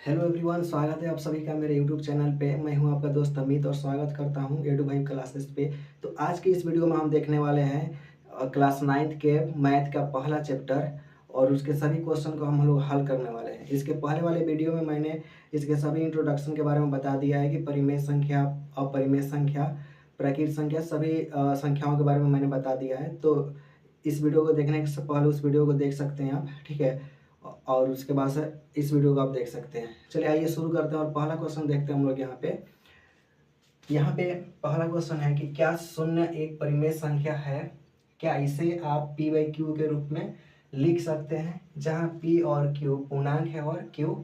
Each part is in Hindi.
हेलो एवरीवन, स्वागत है आप सभी का मेरे यूट्यूब चैनल पे। मैं हूं आपका दोस्त अमित और स्वागत करता हूं एडू भाई क्लासेस पे। तो आज की इस वीडियो में हम देखने वाले हैं क्लास 9th के मैथ का पहला चैप्टर और उसके सभी क्वेश्चन को हम लोग हल करने वाले हैं। इसके पहले वाले वीडियो में मैंने इसके सभी इंट्रोडक्शन के बारे में बता दिया है कि परिमेय संख्या, अपरिमेय संख्या, प्राकृत संख्या, सभी संख्याओं के बारे में मैंने बता दिया है। तो इस वीडियो को देखने से पहले उस वीडियो को देख सकते हैं आप, ठीक है। और उसके बाद से इस वीडियो को आप देख सकते हैं। चलिए आइए शुरू करते हैं और पहला क्वेश्चन देखते हैं हम लोग यहाँ पे पहला क्वेश्चन है कि क्या शून्य एक परिमेय संख्या है? क्या इसे आप p बाई क्यू के रूप में लिख सकते हैं, जहाँ p और q पूर्णांक है और q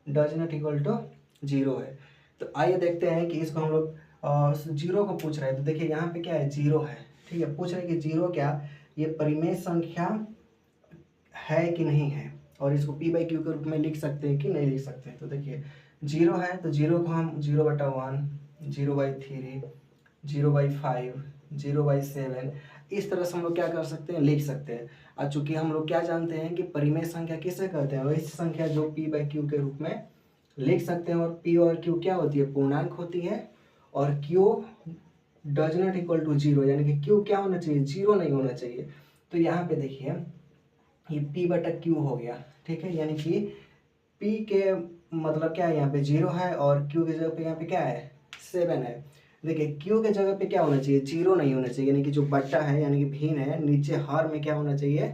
does not equal to 0 है। तो आइए देखते हैं कि इसको हम लोग जीरो को पूछ रहे हैं। तो देखिए यहाँ पे क्या है, जीरो है, ठीक है। पूछ रहे हैं कि जीरो क्या ये परिमेय संख्या है कि नहीं है, और इसको p बाई क्यू के रूप में लिख सकते हैं कि नहीं लिख सकते हैं। तो देखिए जीरो है तो जीरो को हम 0/1, 0/3, 0/5, 0/7 इस तरह से हम लोग क्या कर सकते हैं, लिख सकते हैं। और चूंकि हम लोग क्या जानते हैं कि परिमेय संख्या किसे कहते हैं, वही संख्या जो p बाई क्यू के रूप में लिख सकते हैं। और p और q क्या होती है, पूर्णांक होती है। और q does not equal to 0, यानी कि q क्या होना चाहिए, 0 नहीं होना चाहिए। तो यहाँ पे देखिए ये p/q हो गया, ठीक है। यानी कि p के मतलब क्या है, यहाँ पे 0 है और q के जगह पे यहाँ पे क्या है, 7 है। देखिए q के जगह पे क्या होना चाहिए, 0 नहीं होना चाहिए। यानी कि जो बट्टा है यानी कि भिन्न है, नीचे हर में क्या होना चाहिए,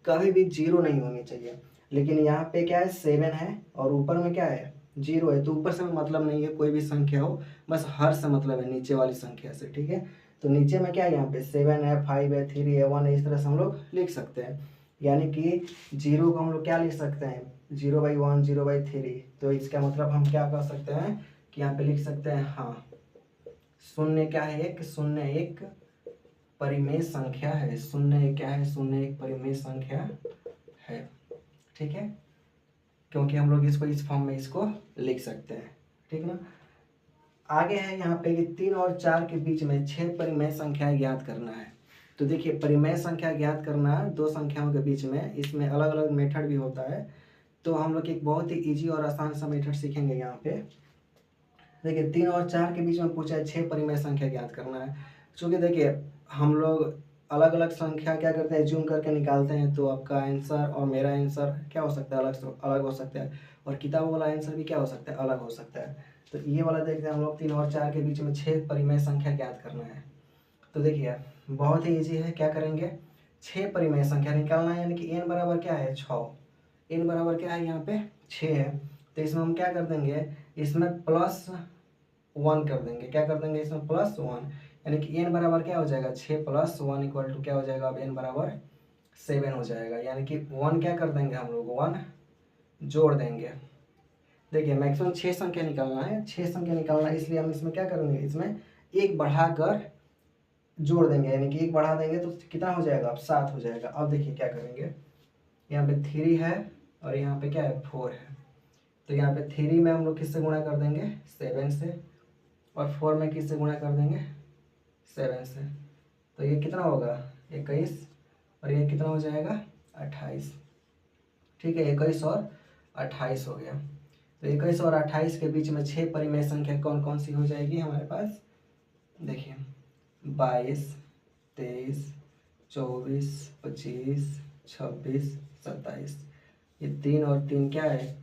कभी भी 0 नहीं होनी चाहिए। लेकिन यहाँ पे क्या है, 7 है और ऊपर में क्या है, 0 है। तो ऊपर से मतलब नहीं है, कोई भी संख्या हो, बस हर से मतलब है, नीचे वाली संख्या से, ठीक है। तो नीचे में क्या है, यहाँ पे 7 है, 5 है, 3 है, 1 है, इस तरह से हम लोग लिख सकते हैं। यानी कि 0 को हम लोग क्या लिख सकते हैं, 0/1, 0/3। तो इसका मतलब हम क्या कर सकते हैं कि यहाँ पे लिख सकते हैं, हाँ शून्य क्या है, एक शून्य एक परिमेय संख्या है। शून्य क्या है, शून्य एक परिमेय संख्या है, ठीक है। क्योंकि हम लोग इसको इस फॉर्म में इसको लिख सकते हैं, ठीक ना। आगे है यहाँ पे कि 3 और 4 के बीच में 6 परिमेय संख्या ज्ञात करना है। तो देखिए परिमेय संख्या ज्ञात करना दो संख्याओं के बीच में, इसमें अलग अलग मेथड भी होता है। तो हम लोग एक बहुत ही इजी और आसान सा मेथड सीखेंगे यहाँ पे। देखिए 3 और 4 के बीच में पूछा है 6 परिमेय संख्या ज्ञात करना है। चूँकि देखिए हम लोग अलग अलग संख्या क्या करते हैं, जूम करके निकालते हैं, तो आपका आंसर और मेरा आंसर क्या हो सकता है, अलग अलग हो सकता है। और किताब वाला आंसर भी क्या हो सकता है, अलग हो सकता है। तो ये वाला देखते हैं हम लोग, 3 और 4 के बीच में 6 परिमेय संख्या ज्ञात करना है। तो देखिए बहुत ही ईजी है, क्या करेंगे, 6 परिमेय संख्या निकालना है। यानी कि n बराबर क्या है, 6। n बराबर क्या है, यहाँ पे 6 है। तो इसमें हम क्या कर देंगे, इसमें +1 कर देंगे। क्या कर देंगे, इसमें +1। यानी कि n बराबर क्या हो जाएगा, 6 + 1 इक्वल टू क्या हो जाएगा, अब n बराबर 7 हो जाएगा। यानी कि 1 क्या कर देंगे, हम लोग 1 जोड़ देंगे। देखिए मैक्सिमम 6 संख्या निकालना है, 6 संख्या निकालना है, इसलिए हम इसमें क्या करेंगे, इसमें एक बढ़ाकर जोड़ देंगे। यानी कि एक बढ़ा देंगे तो कितना हो जाएगा, अब 7 हो जाएगा। अब देखिए क्या करेंगे, यहाँ पे 3 है और यहाँ पे क्या है, 4 है। तो यहाँ पे 3 में हम लोग किससे गुणा कर देंगे, 7 से, और 4 में किससे गुणा कर देंगे, 7 से। तो ये कितना होगा, 21, और ये कितना हो जाएगा, 28। ठीक है, 21 और 28 हो गया। तो 21 और 28 के बीच में 6 परिमेय संख्या कौन कौन सी हो जाएगी हमारे पास, देखिए 22, 23, 24, 25, 26, 27। ये 3 और 3 क्या है,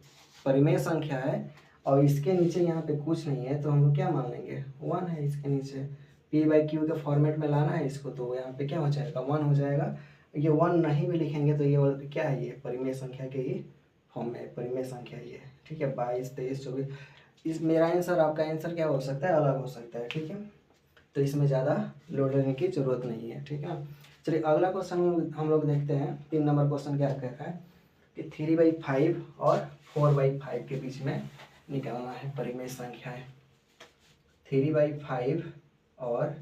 परिमेय संख्या है। और इसके नीचे यहाँ पे कुछ नहीं है, तो हम लोग क्या मान लेंगे, 1 है इसके नीचे। p/q के फॉर्मेट में लाना है इसको, तो यहाँ पे क्या हो जाएगा, 1 हो जाएगा। ये 1 नहीं भी लिखेंगे तो ये क्या है, ये परिमेय संख्या के ही फॉर्म में परिमेय संख्या ये है, ठीक है। 22, 23, 24, इस मेरा आंसर आपका आंसर क्या हो सकता है, अलग हो सकता है, ठीक है। तो इसमें ज़्यादा लोड लेने की ज़रूरत नहीं है, ठीक है ना। चलिए अगला क्वेश्चन हम लोग देखते हैं। 3 नंबर क्वेश्चन क्या कह रहा है कि 3/5 और 4/5 के बीच में निकालना है परिमेय संख्या है। 3/5 और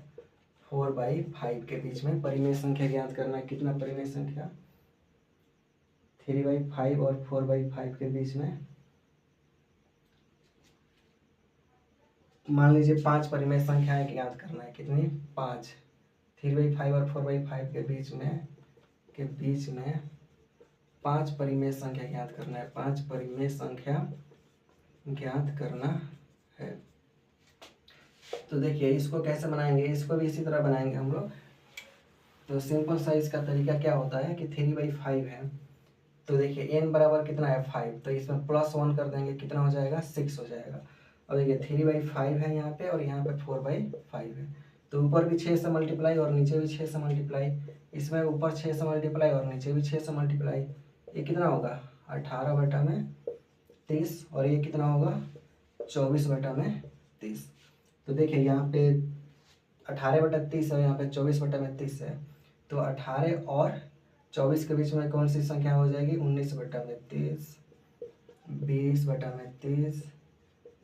4/5 के बीच में परिमेय संख्या ज्ञात करना है। कितना परिमेय संख्या, 3/5 और 4/5 के बीच में मान लीजिए 5 परिमेय संख्याएं ज्ञात करना है। कितनी, 5। 3/5 और 4/5 के बीच में 5 परिमेय संख्या ज्ञात करना है। 5 परिमेय संख्या ज्ञात करना है। तो देखिए इसको कैसे बनाएंगे, इसको भी इसी तरह बनाएंगे हम लोग। तो सिंपल सा इसका तरीका क्या होता है कि 3/5 है, तो देखिए n बराबर कितना है 5, तो इसमें +1 कर देंगे, कितना हो जाएगा 6 हो जाएगा। और देखिए 3/5 है यहाँ पे और यहाँ पे 4/5 है, तो ऊपर भी 6 से मल्टीप्लाई और नीचे भी 6 से मल्टीप्लाई, इसमें ऊपर 6 से मल्टीप्लाई और नीचे भी 6 से मल्टीप्लाई, ये कितना होगा 18/30, और ये कितना होगा 24/30। तो देखिए यहाँ पे 18/30 है, यहाँ पे 24/30 है, तो 18 और 24 के बीच में कौन सी संख्या हो जाएगी 19/30, 20/30,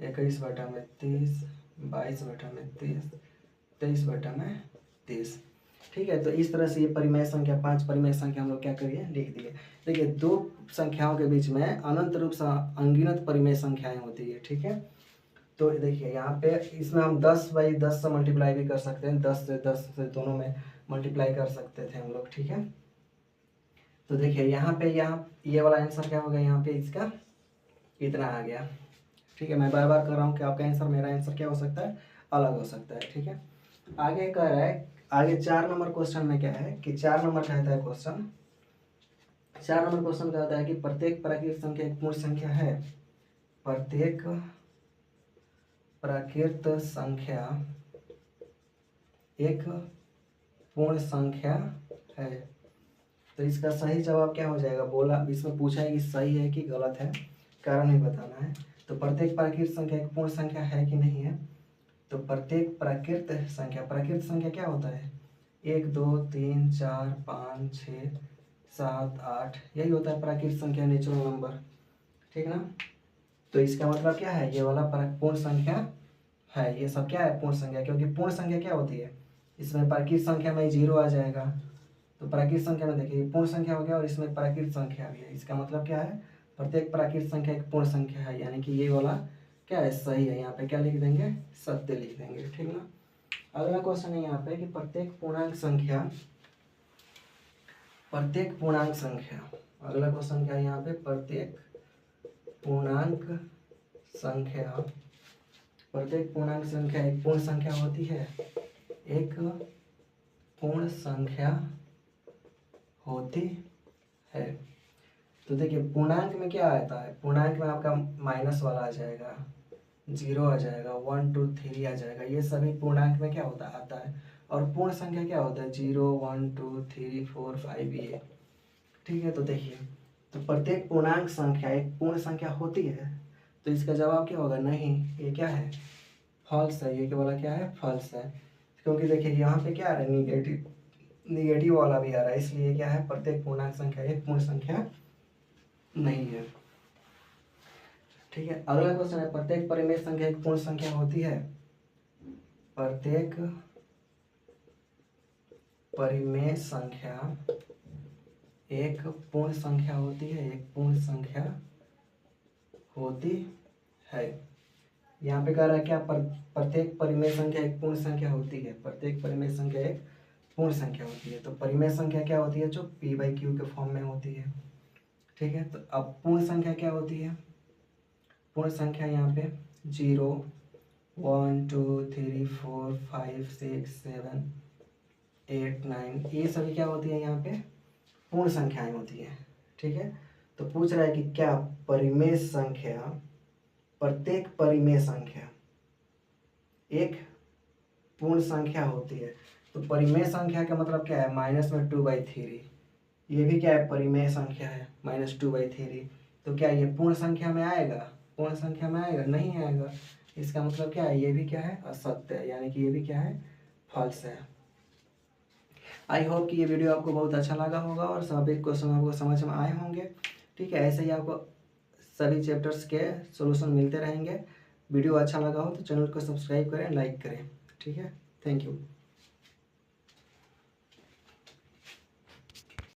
21/30, 22/30, 23/30। ठीक है, तो इस तरह से ये परिमेय संख्या 5 परिमेय संख्या हम लोग क्या करिए लिख दिए। देखिए दो संख्याओं के बीच में अनंत रूप से अनगिनत परिमेय संख्याएं होती है। ठीक है, तो देखिए यहाँ पे इसमें हम 10/10 से मल्टीप्लाई भी कर सकते हैं, 10 से दोनों में मल्टीप्लाई कर सकते थे हम लोग। ठीक है, तो देखिए यहाँ पे ये वाला आंसर क्या होगा, यहाँ पे इसका इतना आ गया। ठीक है, मैं बार बार कर रहा हूँ कि आपका आंसर मेरा आंसर क्या हो सकता है, अलग हो सकता है। ठीक है, आगे कह रहा है, आगे 4 नंबर क्वेश्चन में क्या है कि 4 नंबर कहता है क्वेश्चन, 4 नंबर क्वेश्चन कहता है कि प्रत्येक प्राकृत संख्या एक पूर्ण संख्या है। प्रत्येक प्राकृत संख्या एक पूर्ण संख्या है। तो इसका सही जवाब क्या हो जाएगा, बोला इसमें पूछा है कि सही है कि गलत है, कारण ही बताना है। तो प्रत्येक प्राकृत संख्या एक पूर्ण संख्या है कि नहीं है, तो प्रत्येक प्राकृत संख्या क्या होता है 1 2 3 4 5 6 7 8, यही होता है प्राकृत संख्या, नेचुरल नंबर। ठीक ना, तो इसका मतलब क्या है, ये वाला पूर्ण संख्या है, ये सब क्या है पूर्ण संख्या, क्योंकि पूर्ण संख्या क्या होती है, इसमें प्राकृत संख्या में 0 आ जाएगा, तो प्राकृत संख्या में देखिए पूर्ण संख्या हो गया और इसमें प्राकृत संख्या भी है, इसका मतलब क्या है प्रत्येक प्राकृत संख्या एक पूर्ण संख्या है, यानी कि ये वाला क्या है सही है। यहाँ पे क्या लिख देंगे, सत्य लिख देंगे। ठीक ना, अगला क्वेश्चन है यहाँ पे कि प्रत्येक पूर्णांक संख्या, अगला क्वेश्चन क्या है यहाँ पे, प्रत्येक पूर्णांक संख्या एक पूर्ण संख्या होती है, एक पूर्ण संख्या होती है। तो देखिए पूर्णांक में क्या आता है, पूर्णांक में आपका माइनस वाला आ जाएगा, 0 आ जाएगा, 1 2 3 आ जाएगा, ये सभी पूर्णांक में क्या होता आता है। और पूर्ण संख्या क्या होता है 0 1 2 3 4 5 ये। ठीक है, तो देखिए तो प्रत्येक पूर्णांक संख्या एक पूर्ण संख्या होती है, तो इसका जवाब क्या होगा, नहीं, ये क्या है फॉल्स है, ये क्या वाला क्या है फॉल्स है, क्योंकि देखिए यहाँ पे क्या आ रहा है निगेटिव वाला भी आ रहा है, इसलिए क्या है प्रत्येक पूर्णांक संख्या एक पूर्ण संख्या नहीं है। ठीक है, अगला क्वेश्चन है प्रत्येक परिमेय संख्या एक पूर्ण संख्या होती है। प्रत्येक परिमेय संख्या एक पूर्ण संख्या होती है, एक पूर्ण संख्या होती है। यहाँ पे कह रहा है क्या, प्रत्येक परिमेय संख्या एक पूर्ण संख्या होती है, प्रत्येक परिमेय संख्या एक पूर्ण संख्या होती है। तो परिमेय संख्या क्या होती है, जो p/q के फॉर्म में होती है। ठीक है, तो अब पूर्ण संख्या क्या होती है, पूर्ण संख्या यहाँ पे 0 1 2 3 4 5 6 7 8 9 ये सभी क्या होती है यहाँ पे पूर्ण संख्याएं होती है। ठीक है, तो पूछ रहा है कि क्या परिमेय संख्या, प्रत्येक परिमेय संख्या एक पूर्ण संख्या होती है। तो परिमेय संख्या का मतलब क्या है, -2/3, ये भी क्या है परिमेय संख्या है -2/3। तो क्या ये पूर्ण संख्या में आएगा, पूर्ण संख्या में आएगा, नहीं आएगा, इसका मतलब क्या है ये भी क्या है असत्य है, यानी कि ये भी क्या है फॉल्स है। आई होप कि ये वीडियो आपको बहुत अच्छा लगा होगा और सभी क्वेश्चन आपको समझ में आए होंगे। ठीक है, ऐसे ही आपको सभी चैप्टर्स के सॉल्यूशन मिलते रहेंगे। वीडियो अच्छा लगा हो तो चैनल को सब्सक्राइब करें, लाइक करें। ठीक है, थैंक यू।